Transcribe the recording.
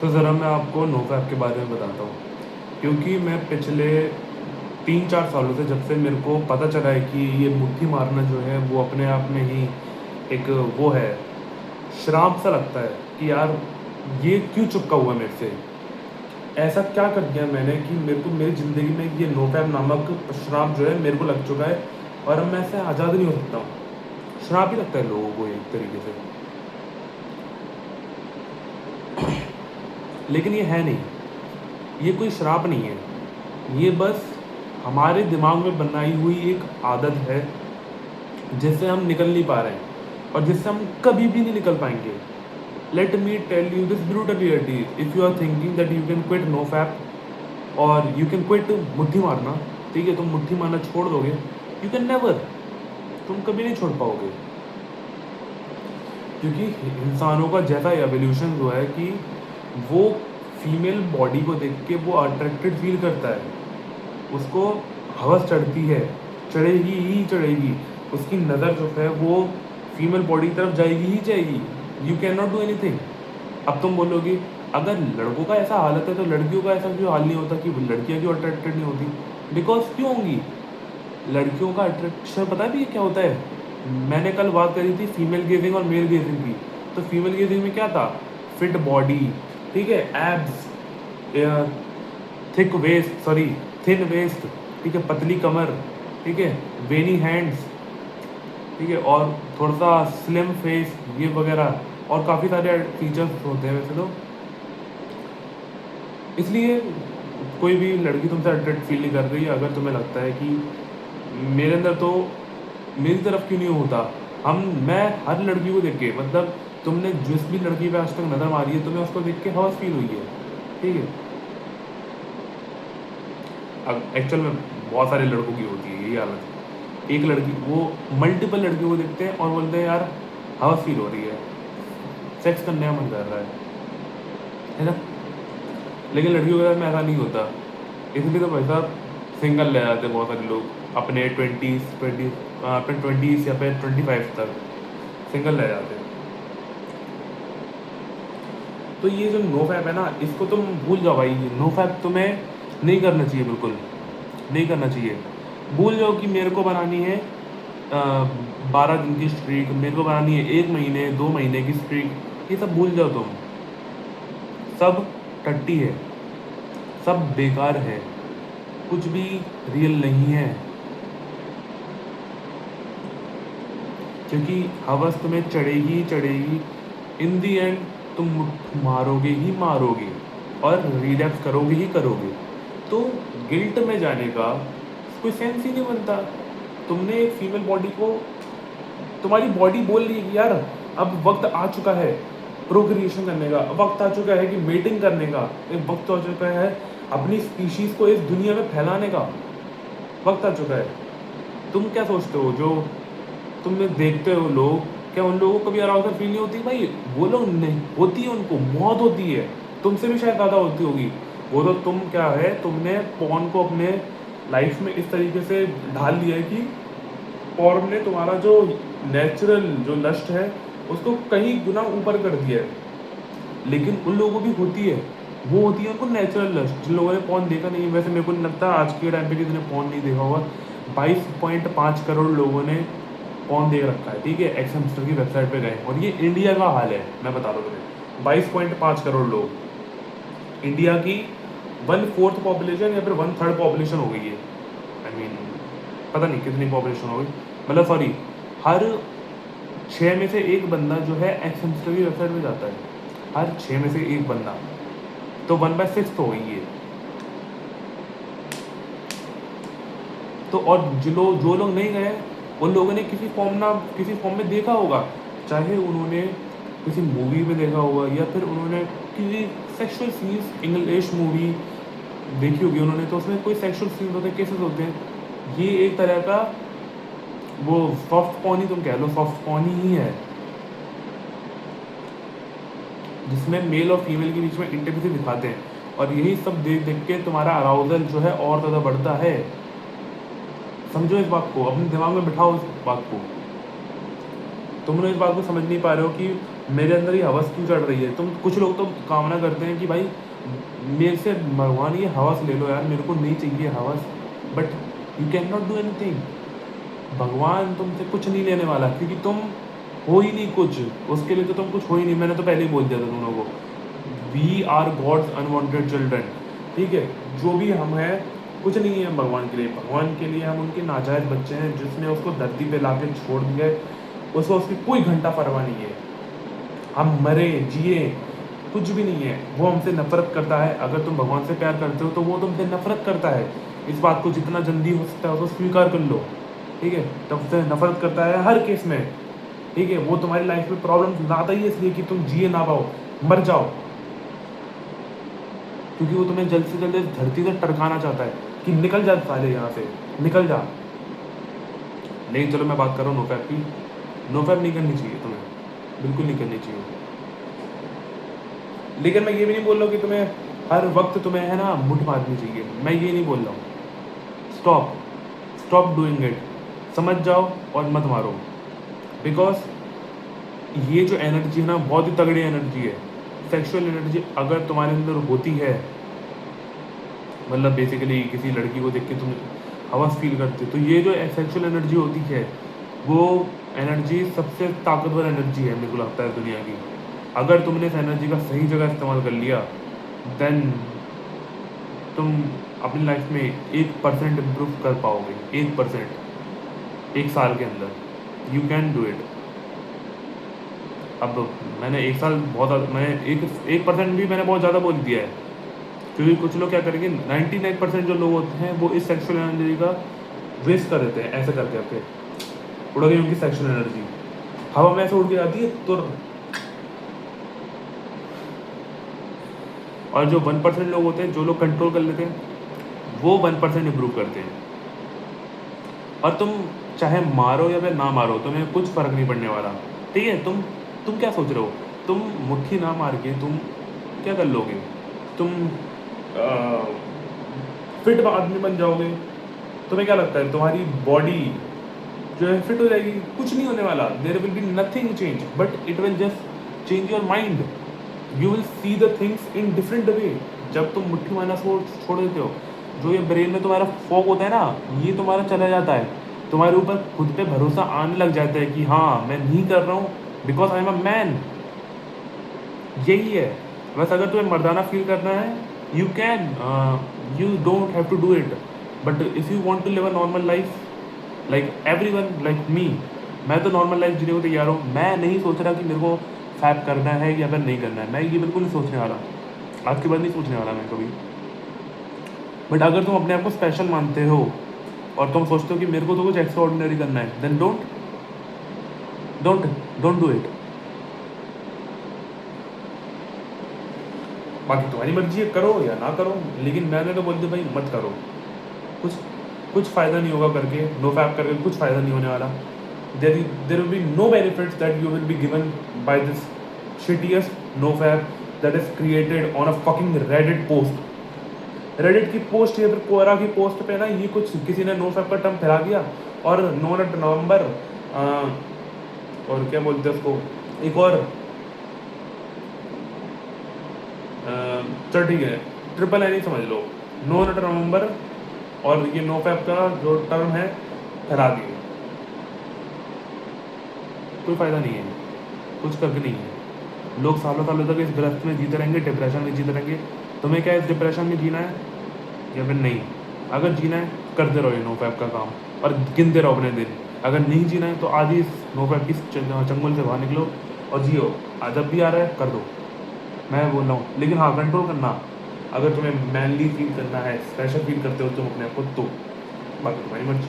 तो ज़रा मैं आपको नोफ़ैप के बारे में बताता हूँ, क्योंकि मैं पिछले 3-4 सालों से जब से मेरे को पता चला है कि ये मुट्ठी मारना जो है वो अपने आप में ही एक वो है, श्राप सा लगता है कि यार ये क्यों चिपका हुआ है मेरे से? ऐसा क्या कर दिया मैंने कि मेरे को मेरी ज़िंदगी में ये नोफ़ैप नामक श्राप जो है मेरे को लग चुका है और अब मैं इससे आज़ाद नहीं हो सकता हूँ। श्राप ही लगता है लोगों को एक तरीके से, लेकिन ये है नहीं, ये कोई श्राप नहीं है। ये बस हमारे दिमाग में बनाई हुई एक आदत है जिससे हम निकल नहीं पा रहे हैं और जिससे हम कभी भी नहीं निकल पाएंगे। Let me tell you this brutal reality, if you are thinking that you can quit no fap और यू कैन क्विट मुट्ठी मारना, ठीक है, तुम मुट्ठी मारना छोड़ दोगे, यू कैन नेवर, तुम कभी नहीं छोड़ पाओगे। क्योंकि इंसानों का जैसा एवोल्यूशन हुआ है कि वो फीमेल बॉडी को देख के वो अट्रैक्टेड फील करता है, उसको हवस चढ़ती है, चढ़ेगी ही चढ़ेगी, उसकी नज़र जो है वो फीमेल बॉडी की तरफ जाएगी ही जाएगी। You can not do anything. अब तुम बोलोगे अगर लड़कों का ऐसा हालत है तो लड़कियों का ऐसा क्यों हाल नहीं होता कि लड़कियां क्यों अट्रैक्टेड नहीं होती? बिकॉज क्यों होंगी? लड़कियों का अट्रैक्शन पता है भी क्या होता है? मैंने कल बात करी थी फीमेल गेजिंग और मेल गेजिंग की। तो फीमेल गेजिंग में क्या था? फिट बॉडी, ठीक है, abs, thick waist, sorry thin waist, ठीक है, पतली कमर, ठीक है, वेनी हैंड्स, ठीक है, और थोड़ा सा स्लिम फेस, ये वगैरह और काफ़ी सारे फीचर्स होते हैं वैसे तो। इसलिए कोई भी लड़की तुमसे अट्रैक्ट फील नहीं कर रही है अगर तुम्हें लगता है कि मेरे अंदर तो मेरी तरफ क्यों नहीं होता। मैं हर लड़की को देख के, मतलब तुमने जिस भी लड़की पे आज तक नज़र मारी है तुम्हें उसको देख के हवस फील हुई है, ठीक है। अब एक्चुअल में बहुत सारे लड़कों की होती है यही हालत। एक लड़की वो मल्टीपल लड़कियों को देखते हैं और बोलते हैं यार हवस फील हो रही है, सेक्स करने का मन कर रहा है ना। लेकिन लड़कियों के साथ में ऐसा नहीं होता, इसलिए तो भाई साहब सिंगल ले जाते हैं बहुत सारे लोग अपने अपने 20s या फिर 25 तक सिंगल रह जाते हैं। तो ये जो नो फैप है ना, इसको तुम भूल जाओ भाई। नो फैप तुम्हें नहीं करना चाहिए, बिल्कुल नहीं करना चाहिए। भूल जाओ कि मेरे को बनानी है 12 दिन की स्ट्रीक, मेरे को बनानी है 1 महीने 2 महीने की स्ट्रीक, ये सब भूल जाओ तुम। सब टट्टी है, सब बेकार है, कुछ भी रियल नहीं है। क्योंकि हवस तुम्हें चढ़ेगी ही चढ़ेगी, इन दी एंड तुम मारोगे ही मारोगे और रिलैप्स करोगे ही करोगे। तो गिल्ट में जाने का कोई सेंस ही नहीं बनता। तुमने एक फीमेल बॉडी को, तुम्हारी बॉडी बोल रही है कि यार अब वक्त आ चुका है प्रोक्रिएशन करने का, वक्त आ चुका है कि मेटिंग करने का, एक वक्त आ चुका है अपनी स्पीशीज़ को इस दुनिया में फैलाने का, वक्त आ चुका है। तुम क्या सोचते हो जो तुमने देखते हो लोग, क्या उन लोगों को कभी अराउजल फील नहीं होती? भाई वो लोग नहीं होती है, उनको बहुत होती है, तुमसे भी शायद ज़्यादा होती होगी। वो तो तुम क्या है, तुमने पॉर्न को अपने लाइफ में इस तरीके से ढाल लिया है कि पॉर्न ने तुम्हारा जो नेचुरल जो लस्ट है उसको कहीं गुना ऊपर कर दिया है। लेकिन उन लोगों को भी होती है, वो होती है उनको नेचुरल लस्ट। जिन लोगों ने पॉर्न देखा नहीं है, वैसे मेरे को नहीं लगता आज के टाइम पे किसी ने पॉर्न नहीं देखा होगा। 22.5 करोड़ लोगों ने पॉर्न देख रखा है, ठीक है, एक्स हमस्टर की वेबसाइट पे गए, और ये इंडिया का हाल है, मैं बता रहा हूँ तुम्हें। 22.5 करोड़ लोग, इंडिया की 1/4 पॉपुलेशन या फिर 1/3 पॉपुलेशन हो गई है। आई मीन पता नहीं कितनी पॉपुलेशन हो गई, मतलब सॉरी, हर 6 में से एक बंदा जो है एक्स हमस्टर की वेबसाइट पे जाता है, हर 6 में से एक बंदा, तो 1/6 तो हो गई है। तो और जो लोग नहीं गए उन लोगों ने किसी फॉर्म में देखा होगा, चाहे उन्होंने किसी मूवी में देखा होगा या फिर उन्होंने किसी सेक्सुअल सीन्स, इंग्लिश मूवी देखी होगी उन्होंने, तो उसमें कोई सेक्सुअल सीन होते हैं, केसेस होते हैं। ये एक तरह का वो सॉफ्ट पॉर्न ही तुम कह लो, सॉफ्ट पॉर्न ही है, जिसमें मेल और फीमेल के बीच में इंटिमेसी दिखाते हैं। और यही सब देख देख के तुम्हारा अराउजल जो है और ज़्यादा बढ़ता है। समझो इस बात को, अपने दिमाग में बिठाओ इस बात को। तुम लोग इस बात को समझ नहीं पा रहे हो कि मेरे अंदर ये हवस क्यों चढ़ रही है? तुम कुछ लोग तो कामना करते हैं कि भाई मेरे से भगवान ये हवस ले लो यार, मेरे को नहीं चाहिए हवस, but you can not do anything. भगवान तुमसे कुछ नहीं लेने वाला, क्योंकि तुम हो ही नहीं कुछ, उसके लिए तो तुम कुछ हो ही नहीं। मैंने तो पहले ही बोल दिया था तुम लोगों को, we are God's unwanted children, ठीक है? जो भी हम हैं कुछ नहीं है भगवान के लिए। भगवान के लिए हम उनके नाजायज़ बच्चे हैं, जिसने उसको धरती पे ला के छोड़ दिया है, उसको उसकी कोई घंटा परवाह नहीं है। हम मरे जिए कुछ भी नहीं है, वो हमसे नफरत करता है। अगर तुम भगवान से प्यार करते हो तो वो तुमसे नफरत करता है। इस बात को जितना जल्दी हो सकता है उसको स्वीकार कर लो, ठीक है? तुमसे नफरत करता है हर केस में, ठीक है? वो तुम्हारी लाइफ में प्रॉब्लम लाता ही है इसलिए कि तुम जिए ना पाओ, मर जाओ, क्योंकि वो तुम्हें जल्द से जल्द इस धरती से टरकाना चाहता है कि निकल जा साले यहाँ से, निकल जा। लेकिन चलो मैं बात कर रहा हूँ नोफैप की। नोफैप नहीं करनी चाहिए तुम्हें, बिल्कुल नहीं करनी चाहिए। लेकिन मैं ये भी नहीं बोल रहा हूँ कि तुम्हें हर वक्त तुम्हें है ना मुठ मारनी चाहिए, मैं ये नहीं बोल रहा हूँ। स्टॉप, स्टॉप डूइंग इट, समझ जाओ और मत मारो। बिकॉज ये जो एनर्जी है ना बहुत ही तगड़ी एनर्जी है। सेक्सुअल एनर्जी अगर तुम्हारे अंदर होती है, मतलब बेसिकली किसी लड़की को देख के तुम हवस फील करते हो, तो ये जो सेक्सुअल एनर्जी होती है वो एनर्जी सबसे ताकतवर एनर्जी है मेरे को लगता है दुनिया की। अगर तुमने इस एनर्जी का सही जगह इस्तेमाल कर लिया, देन तुम अपनी लाइफ में 1% इम्प्रूव कर पाओगे। 1%, 1 साल के अंदर यू कैन डू इट। अब मैंने 1 साल बहुत, मैंने 1% भी मैंने बहुत ज़्यादा बोल दिया है, क्योंकि कुछ लोग क्या करेंगे, 99% जो लोग होते हैं वो इस सेक्सुअल एनर्जी का वेस्ट कर देते हैं। ऐसे करके आपके उड़ गई उनकी सेक्सुअल एनर्जी, हवा में ऐसे उड़ के आती है तो। और जो 1% लोग होते हैं, जो लोग कंट्रोल कर लेते हैं, वो 1% इम्प्रूव करते हैं। और तुम चाहे मारो या फिर ना मारो, तुम्हें कुछ फ़र्क नहीं पड़ने वाला, ठीक है? तुम क्या सोच रहे हो? तुम मुट्ठी ना मार के तुम क्या कर लोगे? तुम फिट आदमी बन जाओगे। तुम्हें क्या लगता है तुम्हारी बॉडी जो है फिट हो जाएगी? कुछ नहीं होने वाला। There will be nothing change, but it will just change your mind. You will see the things in different way. जब तुम मुट्ठी मारना छोड़ देते हो, जो ये ब्रेन में तुम्हारा फॉग होता है ना, ये तुम्हारा चला जाता है। तुम्हारे ऊपर खुद पे भरोसा आने लग जाता है कि हाँ मैं नहीं कर रहा हूँ, because I am a man. यही है बस। अगर तुम्हें मर्दाना फील करना है, you can, you don't have to do it. But if you want to live a normal life like everyone like me, मैं तो नॉर्मल लाइफ जीने को तैयार हूँ। मैं नहीं सोच रहा कि मेरे को फैप करना है या फिर नहीं करना है, मैं ये बिल्कुल नहीं सोचने वाला। आज के बाद नहीं सोचने वाला मैं कभी। बट अगर तुम अपने आप को स्पेशल मानते हो और तुम सोचते हो कि मेरे को तो कुछ एक्स्ट्रा ऑर्डिनरी करना है, then don't don't don't do it. बाकी तुम्हारी मर्जी है, करो या ना करो, लेकिन मैंने तो बोल दिया भाई मत करो। कुछ कुछ फ़ायदा नहीं होगा करके, नो फैप करके कुछ फ़ायदा नहीं होने वाला। There will be no benefits that you will be given by this shittiest no fap that is created on a fucking Reddit post. Reddit की पोस्ट या फिर कोरा की पोस्ट पे ना ये कुछ किसी ने नो फैप का टर्म फैला दिया, और नवंबर और क्या बोलते हैं उसको, एक और चल ठीक है, ट्रिपल एन ही समझ लो, नवंबर और ये नो फैप का जो टर्म है फैला दिए। कोई फ़ायदा नहीं है, कुछ करके नहीं है। लोग सालों सालों तक इस ग्रस्त में जीते रहेंगे, डिप्रेशन में जीते रहेंगे। तुम्हें क्या इस डिप्रेशन में जीना है या फिर नहीं? अगर जीना है करते रहो ये नो फैप का काम और गिनते रहो अपने दिन। अगर नहीं जीना है तो आज ही इस नो फैप की चंगुल से बाहर निकलो और जियो। आज जब भी आ रहा है कर दो, मैं बोल रहा हूँ। लेकिन हाँ, कंट्रोल करना। अगर तुम्हें मैनली फील करना है, स्पेशल फील करते हो तुम अपने आप को, तो बाकी तुम्हारी मर्जी।